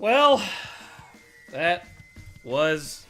Well, that was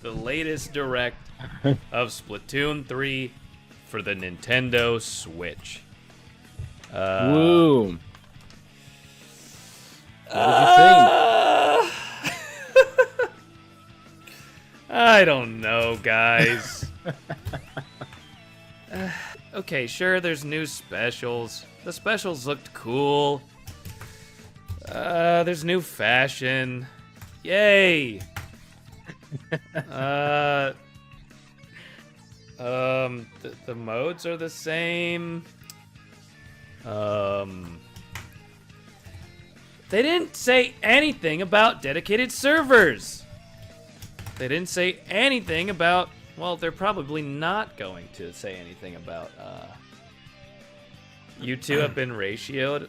the latest direct of Splatoon 3 for the Nintendo Switch. Woo! What did you think? I don't know, guys. Okay, sure, there's new specials. The specials looked cool. There's new fashion. Yay! The modes are the same. They didn't say anything about dedicated servers. They didn't say anything about, well, they're probably not going to say anything about, you two have been ratioed.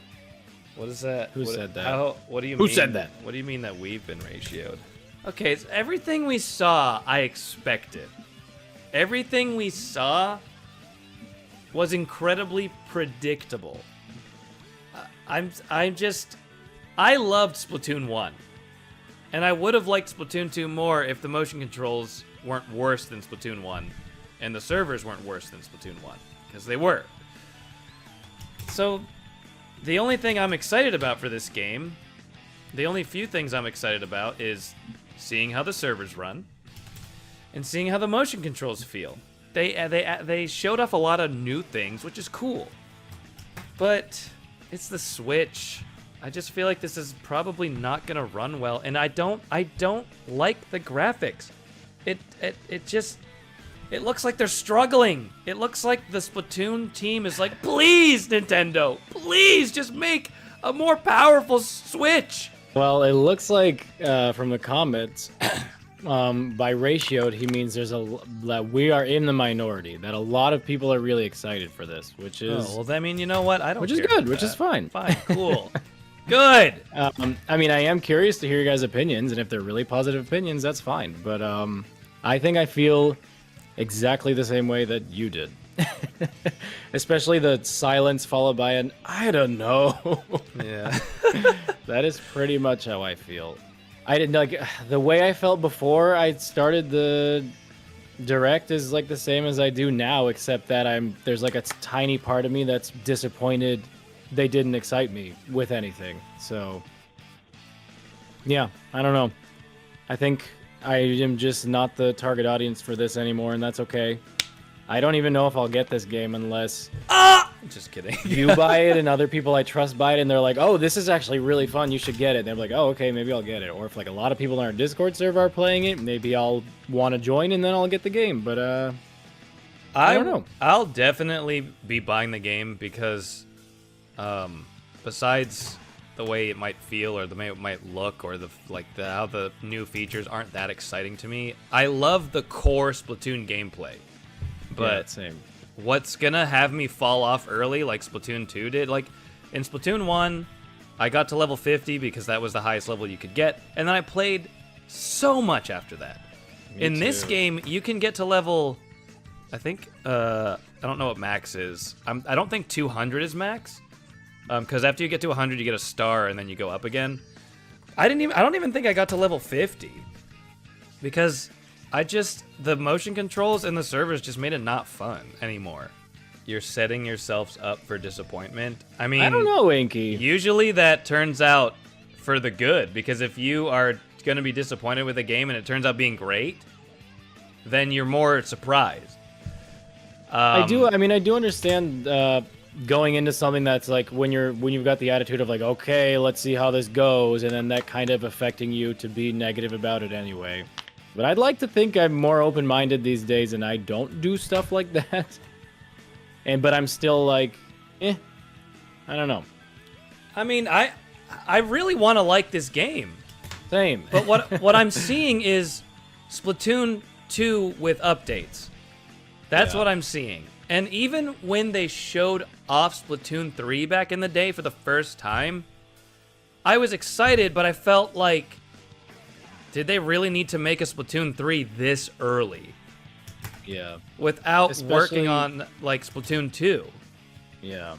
What is that? Who said that? What do you Who mean? said that? What do you mean that we've been ratioed? Okay, so everything we saw, I expected. Everything we saw was incredibly predictable. I loved Splatoon 1. And I would have liked Splatoon 2 more if the motion controls weren't worse than Splatoon 1 and the servers weren't worse than Splatoon 1, because they were. So, the only thing I'm excited about for this game, the only few things I'm excited about is seeing how the servers run and seeing how the motion controls feel. They showed off a lot of new things, which is cool. But it's the Switch. I just feel like this is probably not gonna run well, and I don't like the graphics. It looks like they're struggling. It looks like the Splatoon team is like, please, Nintendo, please just make a more powerful Switch. Well, it looks like from the comments, by ratioed, he means that we are in the minority. That a lot of people are really excited for this, which is well, I mean, you know what? I don't. Which is good. Which is fine. Fine, cool. Good. I mean, I am curious to hear your guys' opinions, and if they're really positive opinions, that's fine. But I think I feel exactly the same way that you did. Especially the silence followed by an I don't know. Yeah. That is pretty much how I feel. I didn't like the way I felt before I started the direct is like the same as I do now, except that there's like a tiny part of me that's disappointed they didn't excite me with anything. So yeah, I don't know. I think I am just not the target audience for this anymore, and that's okay. I don't even know if I'll get this game unless Just kidding. you buy it and other people I trust buy it, and they're like, oh, this is actually really fun, you should get it. And they're like, oh, okay, maybe I'll get it. Or if like a lot of people on our Discord server are playing it, maybe I'll want to join and then I'll get the game. But I don't know. I'll definitely be buying the game because besides the way it might feel or the way it might look or how the new features aren't that exciting to me, I love the core Splatoon gameplay. But yeah, same. What's gonna have me fall off early like Splatoon 2 did? Like, in Splatoon 1, I got to level 50 because that was the highest level you could get, and then I played so much after that. In this game, you can get to level, I think, I don't know what max is. I don't think 200 is max, because after you get to 100, you get a star, and then you go up again. I don't even think I got to level 50, because the motion controls and the servers just made it not fun anymore. You're setting yourselves up for disappointment. I mean, I don't know, Inky. Usually that turns out for the good, because if you are going to be disappointed with a game and it turns out being great, then you're more surprised. I do understand going into something that's like when you've got the attitude of like, okay, let's see how this goes, and then that kind of affecting you to be negative about it anyway. But I'd like to think I'm more open-minded these days, and I don't do stuff like that. But I'm still like, I don't know. I mean, I really want to like this game. Same. But what I'm seeing is Splatoon 2 with updates. That's what I'm seeing. And even when they showed off Splatoon 3 back in the day for the first time, I was excited, but I felt like, did they really need to make a Splatoon 3 this early? Yeah. Without working on, like, Splatoon 2? Yeah.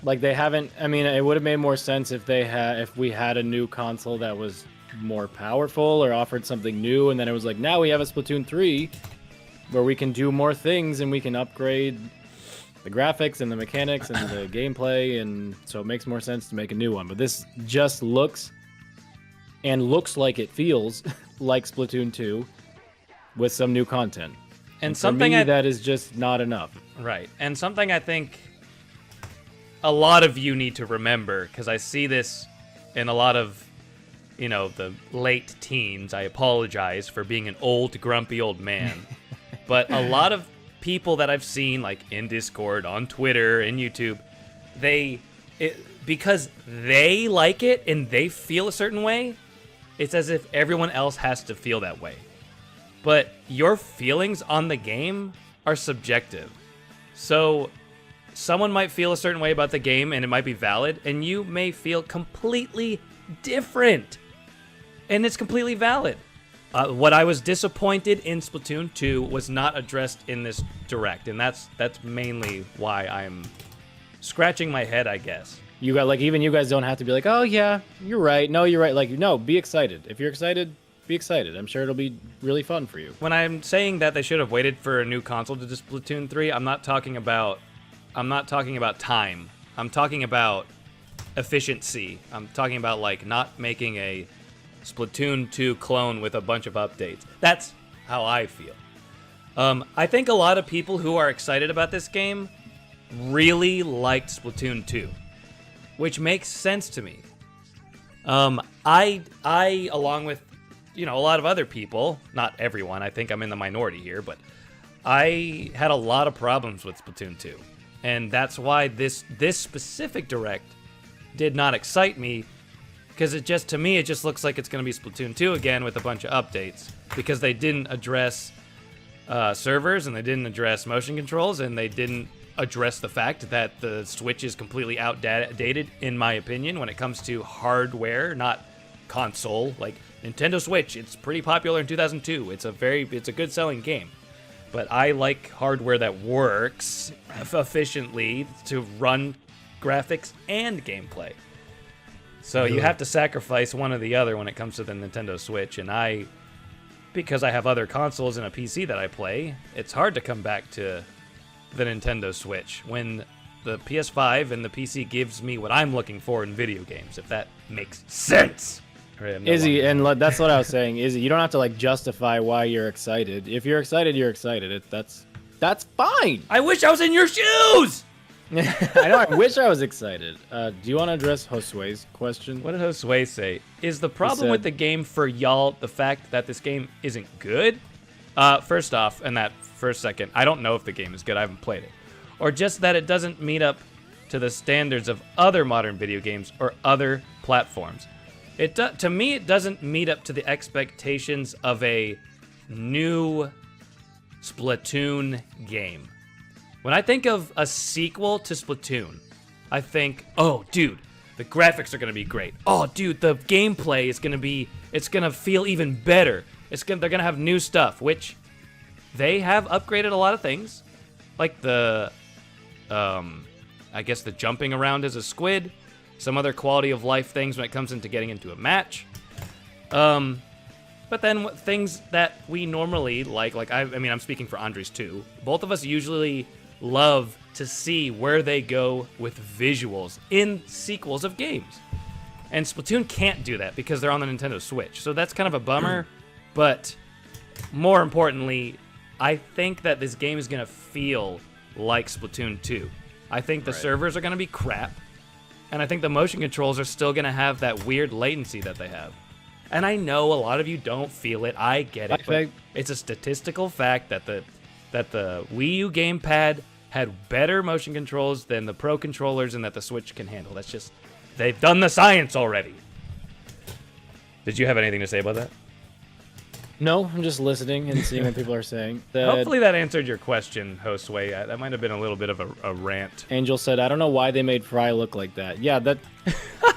Like they haven't. I mean, it would have made more sense if we had a new console that was more powerful or offered something new, and then it was like, now we have a Splatoon 3 where we can do more things and we can upgrade the graphics and the mechanics and the gameplay, and so it makes more sense to make a new one. But this just looks like it feels like Splatoon 2 with some new content. And for something me, that is just not enough. Right. And something I think a lot of you need to remember, because I see this in a lot of, you know, the late teens. I apologize for being an old, grumpy old man. But a lot of people that I've seen, like in Discord, on Twitter, and YouTube, because they like it and they feel a certain way, it's as if everyone else has to feel that way. But your feelings on the game are subjective. So someone might feel a certain way about the game and it might be valid, and you may feel completely different. And it's completely valid. What I was disappointed in Splatoon 2 was not addressed in this direct, and that's mainly why I'm scratching my head, I guess. You got, like, even you guys don't have to be like, oh yeah, you're right. No, you're right. Like, no, be excited. If you're excited, be excited. I'm sure it'll be really fun for you. When I'm saying that they should have waited for a new console to do Splatoon 3, I'm not talking about time. I'm talking about efficiency. I'm talking about, like, not making a Splatoon 2 clone with a bunch of updates. That's how I feel. I think a lot of people who are excited about this game really liked Splatoon 2, which makes sense to me. I along with, you know, a lot of other people, not everyone, I think I'm in the minority here, but I had a lot of problems with Splatoon 2. And that's why this specific direct did not excite me, because to me, it just looks like it's going to be Splatoon 2 again with a bunch of updates, because they didn't address servers, and they didn't address motion controls, and they didn't address the fact that the Switch is completely outdated, in my opinion, when it comes to hardware, not console. Like, Nintendo Switch, it's pretty popular in 2002. It's a good selling game. But I like hardware that works efficiently to run graphics and gameplay. So you have to sacrifice one or the other when it comes to the Nintendo Switch, and because I have other consoles and a PC that I play, it's hard to come back to the Nintendo Switch when the PS5 and the PC gives me what I'm looking for in video games, if that makes sense. Izzy, and that's what I was saying, Izzy, you don't have to, like, justify why you're excited. If you're excited, you're excited. That's fine. I wish I was in your shoes! I know, I wish I was excited. Do you want to address Josue's question? What did Josue say? Is the problem with the game for y'all the fact that this game isn't good? First off, in that first second, I don't know if the game is good. I haven't played it. Or just that it doesn't meet up to the standards of other modern video games or other platforms. To me, it doesn't meet up to the expectations of a new Splatoon game. When I think of a sequel to Splatoon, I think, oh, dude, the graphics are going to be great. Oh, dude, the gameplay is going to be, it's going to feel even better. They're going to have new stuff, which they have upgraded a lot of things. Like I guess the jumping around as a squid. Some other quality of life things when it comes into getting into a match. But then things that we normally like I mean, I'm speaking for Andres too. Both of us usually love to see where they go with visuals in sequels of games. And Splatoon can't do that because they're on the Nintendo Switch. So that's kind of a bummer. But more importantly, I think that this game is going to feel like Splatoon 2. I think the servers are going to be crap. And I think the motion controls are still going to have that weird latency that they have. And I know a lot of you don't feel it. I get it. But it's a statistical fact that the Wii U gamepad had better motion controls than the Pro controllers and that the Switch can handle. That's just... They've done the science already. Did you have anything to say about that? No, I'm just listening and seeing what people are saying. Hopefully that answered your question, Josue. That might have been a little bit of a rant. Angel said, I don't know why they made Fry look like that. Yeah,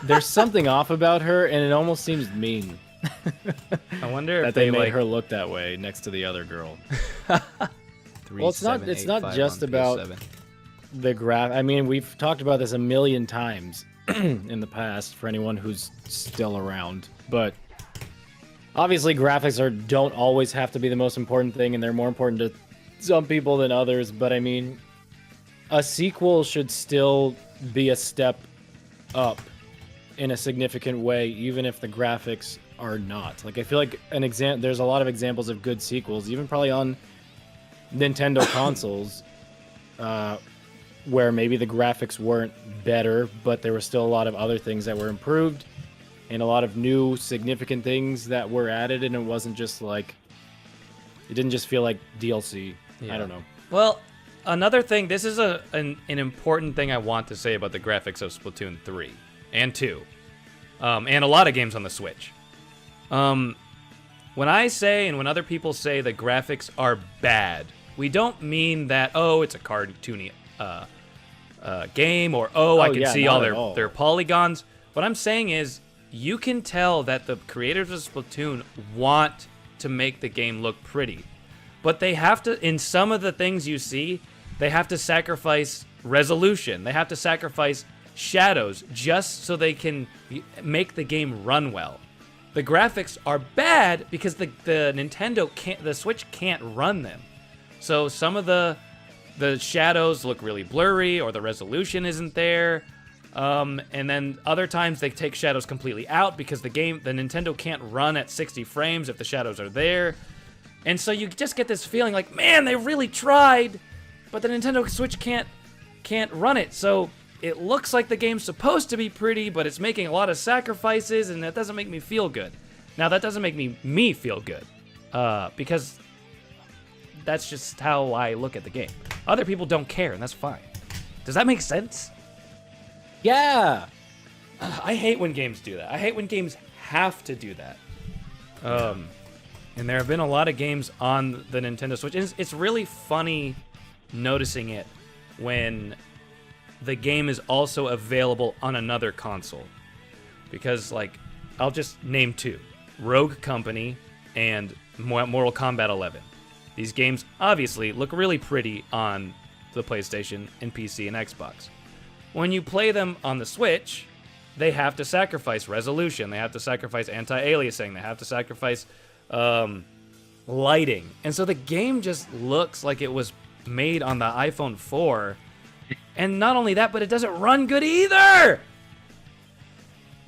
there's something off about her, and it almost seems mean. I wonder that if they made her look that way next to the other girl. Well, it's not just about... I mean, we've talked about this a million times in the past for anyone who's still around, but obviously graphics don't always have to be the most important thing, and they're more important to some people than others, but I mean, a sequel should still be a step up in a significant way, even if the graphics are not. Like, I feel like there's a lot of examples of good sequels, even probably on Nintendo consoles, where maybe the graphics weren't better, but there were still a lot of other things that were improved, and a lot of new significant things that were added, and it wasn't just like, it didn't just feel like DLC. Yeah. I don't know. Well, another thing, this is an important thing I want to say about the graphics of Splatoon 3 and 2, and a lot of games on the Switch. When I say, and when other people say the graphics are bad, we don't mean that, oh, it's a cartoony game, or, I can see all their polygons. What I'm saying is, you can tell that the creators of Splatoon want to make the game look pretty. But they have to, in some of the things you see, they have to sacrifice resolution. They have to sacrifice shadows just so they can make the game run well. The graphics are bad because the Switch can't run them. So some of the shadows look really blurry, or the resolution isn't there. And then other times they take shadows completely out because the Nintendo can't run at 60 frames if the shadows are there. And so you just get this feeling like, man, they really tried, but the Nintendo Switch can't run it. So it looks like the game's supposed to be pretty, but it's making a lot of sacrifices, and that doesn't make me feel good. Now, that doesn't make me feel good, because that's just how I look at the game. Other people don't care, and that's fine. Does that make sense? Yeah! I hate when games do that. I hate when games have to do that. And there have been a lot of games on the Nintendo Switch. And it's really funny noticing it when the game is also available on another console. Because, like, I'll just name two. Rogue Company and Mortal Kombat 11. These games obviously look really pretty on the PlayStation and PC and Xbox. When you play them on the Switch, they have to sacrifice resolution. They have to sacrifice anti-aliasing. They have to sacrifice lighting. And so the game just looks like it was made on the iPhone 4. And not only that, but it doesn't run good either!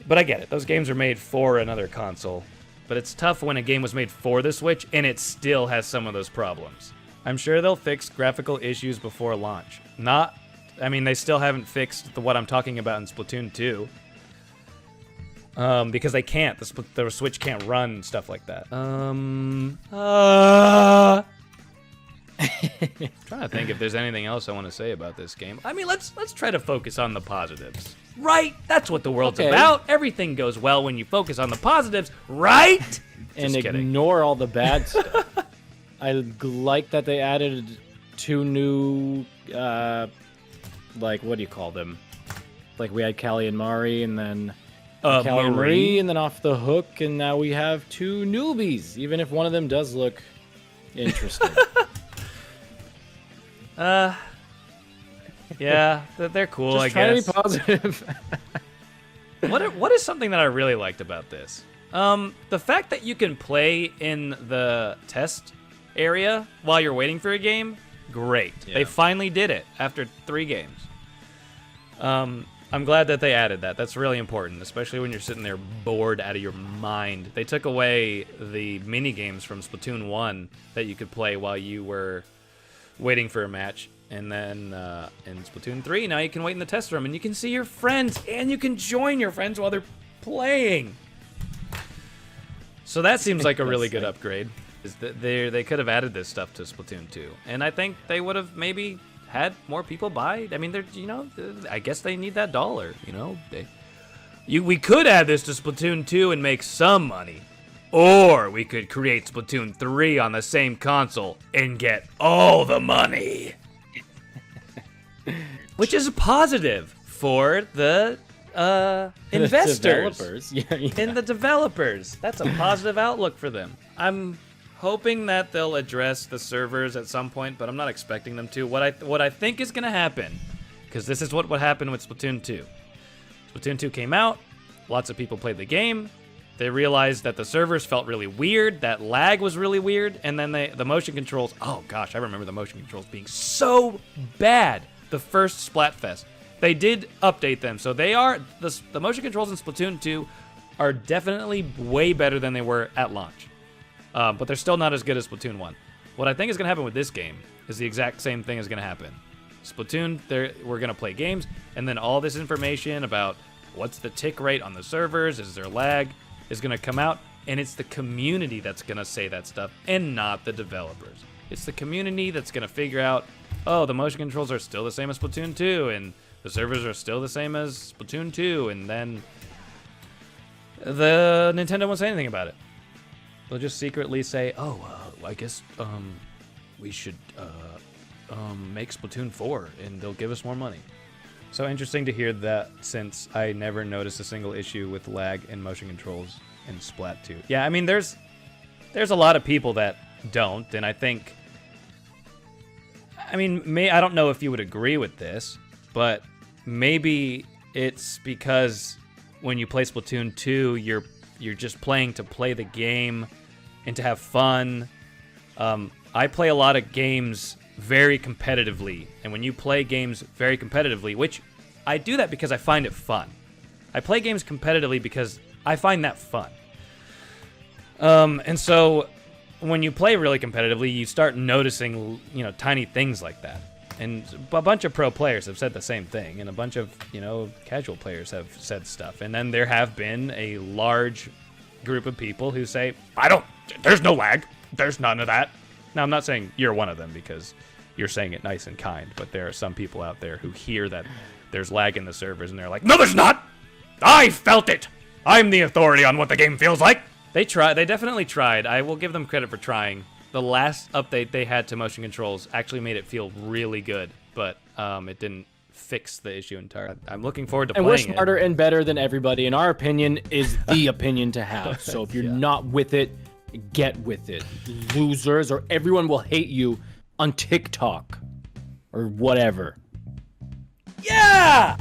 But I get it. Those games are made for another console. But it's tough when a game was made for the Switch and it still has some of those problems. I'm sure they'll fix graphical issues before launch. They still haven't fixed what I'm talking about in Splatoon 2. Because they can't. The Switch can't run stuff like that. Trying to think if there's anything else I want to say about this game. I mean, let's try to focus on the positives. Right? That's what the world's about. Everything goes well when you focus on the positives, right? And ignore all the bad stuff. I like that they added 2 new, what do you call them? Like, we had Callie and Mari, and then Callie and Marie, and then Off the Hook, and now we have 2 newbies, even if one of them does look interesting. Yeah, they're cool, Just I guess. Try to be positive. What is something that I really liked about this? The fact that you can play in the test area while you're waiting for a game, great. Yeah. They finally did it after 3 games. I'm glad that they added that. That's really important, especially when you're sitting there bored out of your mind. They took away the mini games from Splatoon 1 that you could play while you were waiting for a match. And then in Splatoon 3, now you can wait in the test room and you can see your friends and you can join your friends while they're playing. So that seems like a really good upgrade. They could have added this stuff to Splatoon 2. And I think they would have maybe had more people buy. I mean, I guess they need that dollar, we could add this to Splatoon 2 and make some money. Or we could create Splatoon 3 on the same console and get all the money. Which is a positive for the investors and the developers. That's a positive outlook for them. I'm hoping that they'll address the servers at some point, but I'm not expecting them to. What I think is going to happen because this is what happened with Splatoon 2. Splatoon 2 came out, lots of people played the game, they realized that the servers felt really weird, that lag was really weird, and then the motion controls, oh gosh, I remember the motion controls being so bad the first Splatfest. They did update them, so they are, the motion controls in Splatoon 2 are definitely way better than they were at launch. But they're still not as good as Splatoon 1. What I think is going to happen with this game is the exact same thing is going to happen. Splatoon, we're going to play games, and then all this information about what's the tick rate on the servers, is there lag, is going to come out, and it's the community that's going to say that stuff, and not the developers. It's the community that's going to figure out, oh, the motion controls are still the same as Splatoon 2, and the servers are still the same as Splatoon 2, and then the Nintendo won't say anything about it. They'll just secretly say, oh, I guess we should make Splatoon 4, and they'll give us more money. So interesting to hear that, since I never noticed a single issue with lag and motion controls in Splat 2. Yeah, I mean, there's a lot of people that don't, and I think, I mean, I don't know if you would agree with this, but maybe it's because when you play Splatoon 2, you're just playing to play the game and to have fun. I play a lot of games very competitively, and when you play games very competitively, which I do that because I find it fun. I play games competitively because I find that fun. And so when you play really competitively, you start noticing, tiny things like that. And a bunch of pro players have said the same thing, and a bunch of, casual players have said stuff. And then there have been a large group of people who say, there's no lag. There's none of that. Now, I'm not saying you're one of them because you're saying it nice and kind, but there are some people out there who hear that there's lag in the servers, and they're like, no, there's not! I felt it! I'm the authority on what the game feels like! They definitely tried. I will give them credit for trying. The last update they had to motion controls actually made it feel really good, but it didn't fix the issue entirely. I'm looking forward to playing it. And we're smarter and better than everybody, and our opinion is the opinion to have. So if you're not with it, get with it, losers, or everyone will hate you on TikTok or whatever. Yeah!